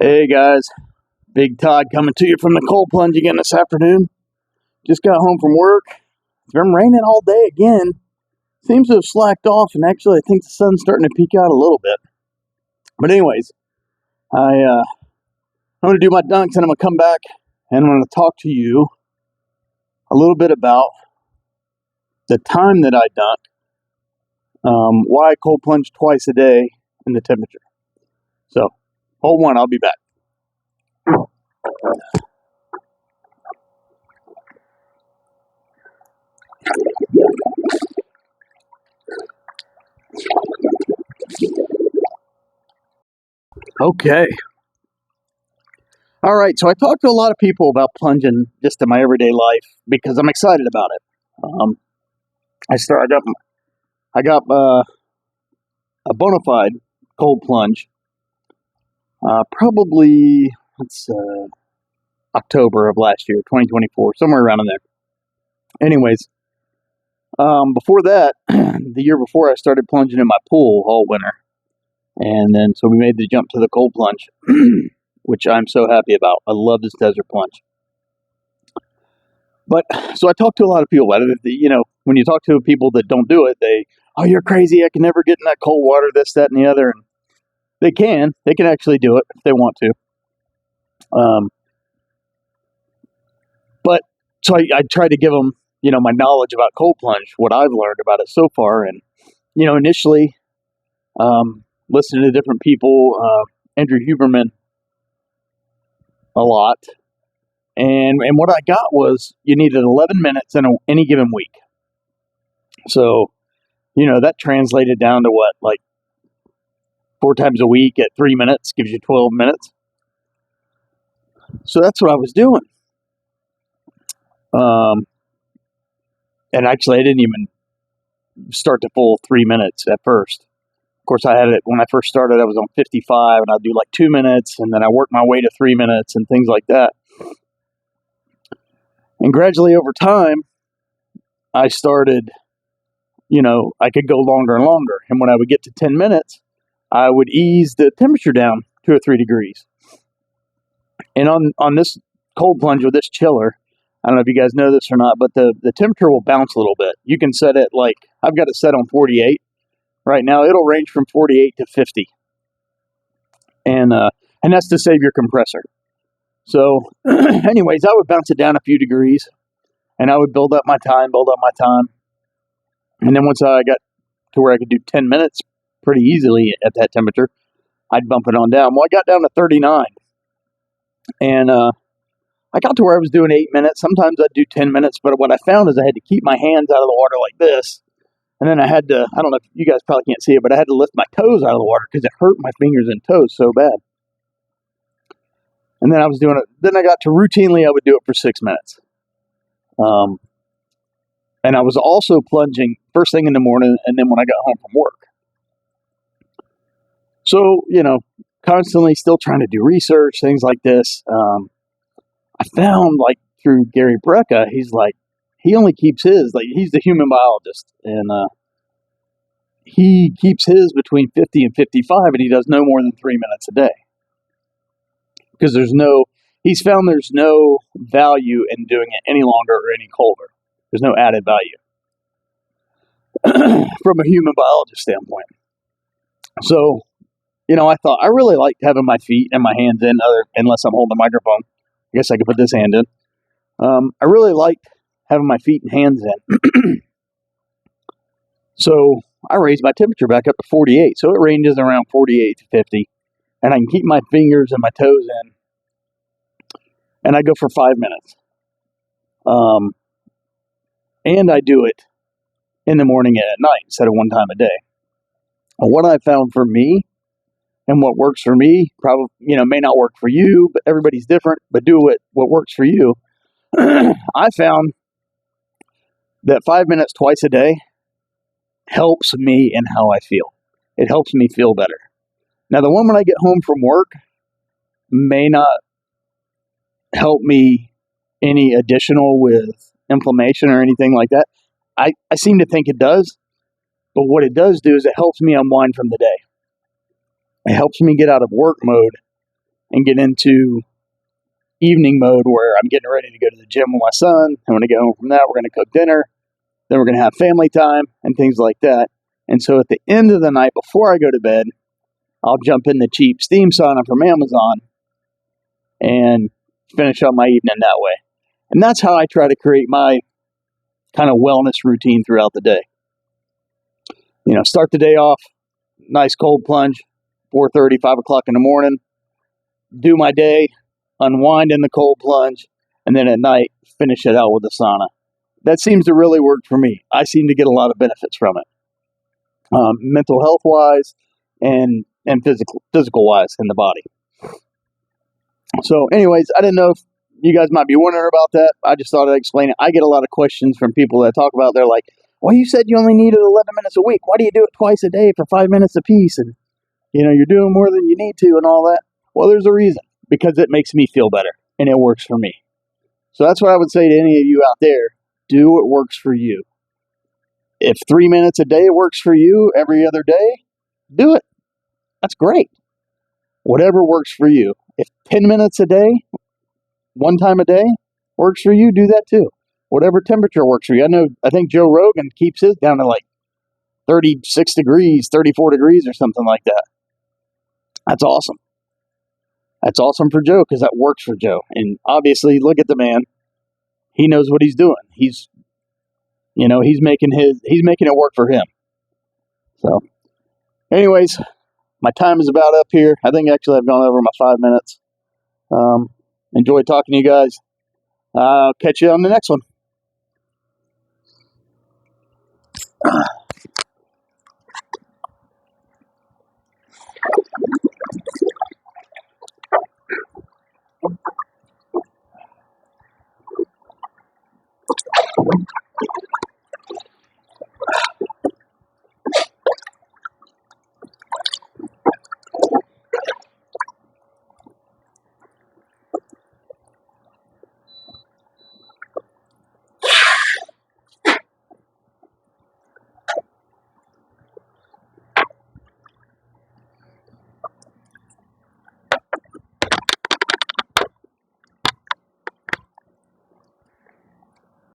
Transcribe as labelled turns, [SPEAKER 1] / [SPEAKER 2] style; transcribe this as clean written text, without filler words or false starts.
[SPEAKER 1] Hey guys, Big Todd coming to you from the cold plunge again this afternoon. Just got home from work. It's been raining all day again. Seems to have slacked off, and actually I think the sun's starting to peek out a little bit. But anyways, I'm going to do my dunks, and I'm going to come back and I'm going to talk to you a little bit about the time that I dunk, why I cold plunge twice a day, and the temperature. So, hold on, I'll be back. Okay. All right, so I talked to a lot of people about plunging just in my everyday life because I'm excited about it. I got a bona fide cold plunge. Probably October of last year, 2024, somewhere around in there. Anyways, before that, the year before, I started plunging in my pool all winter, and then so we made the jump to the cold plunge. Which I'm so happy about. I love this desert plunge. But, so I talked to a lot of people about it. When you talk to people that don't do it, oh, you're crazy, I can never get in that cold water, this, that, and the other. And they can actually do it if they want to. But, so I tried to give them, my knowledge about cold plunge, what I've learned about it so far. And, initially, listening to different people, Andrew Huberman, a lot. And what I got was you needed 11 minutes in any given week. So, that translated down to what, like 4 times a week at 3 minutes gives you 12 minutes. So that's what I was doing. And actually I didn't even start the full 3 minutes at first. Of course, I had it when I first started, I was on 55 and I'd do like 2 minutes and then I worked my way to 3 minutes and things like that. And gradually over time, I started, I could go longer and longer. And when I would get to 10 minutes, I would ease the temperature down 2 or 3 degrees. And on this cold plunge with this chiller, I don't know if you guys know this or not, but the temperature will bounce a little bit. You can set it I've got it set on 48. Right now, it'll range from 48 to 50. And that's to save your compressor. So, anyways, I would bounce it down a few degrees, and I would build up my time. And then once I got to where I could do 10 minutes pretty easily at that temperature, I'd bump it on down. Well, I got down to 39, and I got to where I was doing 8 minutes. Sometimes I'd do 10 minutes, but what I found is I had to keep my hands out of the water like this, and then I had to, I don't know if you guys probably can't see it, but I had to lift my toes out of the water because it hurt my fingers and toes so bad. And then I was doing it. Then I got to routinely, I would do it for 6 minutes. And I was also plunging first thing in the morning and then when I got home from work. So, constantly still trying to do research, things like this. I found through Gary Brecka, he only keeps his, he's the human biologist. And he keeps his between 50 and 55 and he does no more than 3 minutes a day. Because he's found there's no value in doing it any longer or any colder. There's no added value from a human biologist standpoint. So, I thought I really liked having my feet and my hands in, unless I'm holding the microphone. I guess I could put this hand in. I really liked having my feet and hands in. So I raised my temperature back up to 48. So it ranges around 48 to 50. And I can keep my fingers and my toes in. And I go for 5 minutes. And I do it in the morning and at night instead of one time a day. And what I found for me and what works for me probably, may not work for you, but everybody's different, but do what works for you. I found that 5 minutes twice a day helps me in how I feel. It helps me feel better. Now, the one when I get home from work may not help me any additional with inflammation or anything like that. I seem to think it does, but what it does do is it helps me unwind from the day. It helps me get out of work mode and get into evening mode where I'm getting ready to go to the gym with my son. And when I get home from that, we're going to cook dinner. Then we're going to have family time and things like that. And so at the end of the night, before I go to bed, I'll jump in the cheap steam sauna from Amazon and finish up my evening that way. And that's how I try to create my kind of wellness routine throughout the day. Start the day off, nice cold plunge, 4:30, 5 o'clock in the morning, do my day, unwind in the cold plunge, and then at night, finish it out with the sauna. That seems to really work for me. I seem to get a lot of benefits from it, mental health wise and physical wise in the body. So anyways, I didn't know if you guys might be wondering about that. I just thought I'd explain it. I get a lot of questions from people that talk about, they're like, well, you said you only needed 11 minutes a week. Why do you do it twice a day for 5 minutes a piece? And, you're doing more than you need to and all that. Well, there's a reason, because it makes me feel better and it works for me. So that's what I would say to any of you out there. Do what works for you. If 3 minutes a day works for you every other day, do it. That's great. Whatever works for you. If 10 minutes a day, one time a day, works for you, do that too. Whatever temperature works for you. I think Joe Rogan keeps his down to like 36 degrees, 34 degrees or something like that. That's awesome. That's awesome for Joe because that works for Joe. And obviously, look at the man. He knows what he's doing. He's making it work for him. So, anyways, my time is about up here. I think actually I've gone over my 5 minutes. Enjoyed talking to you guys. I'll catch you on the next one.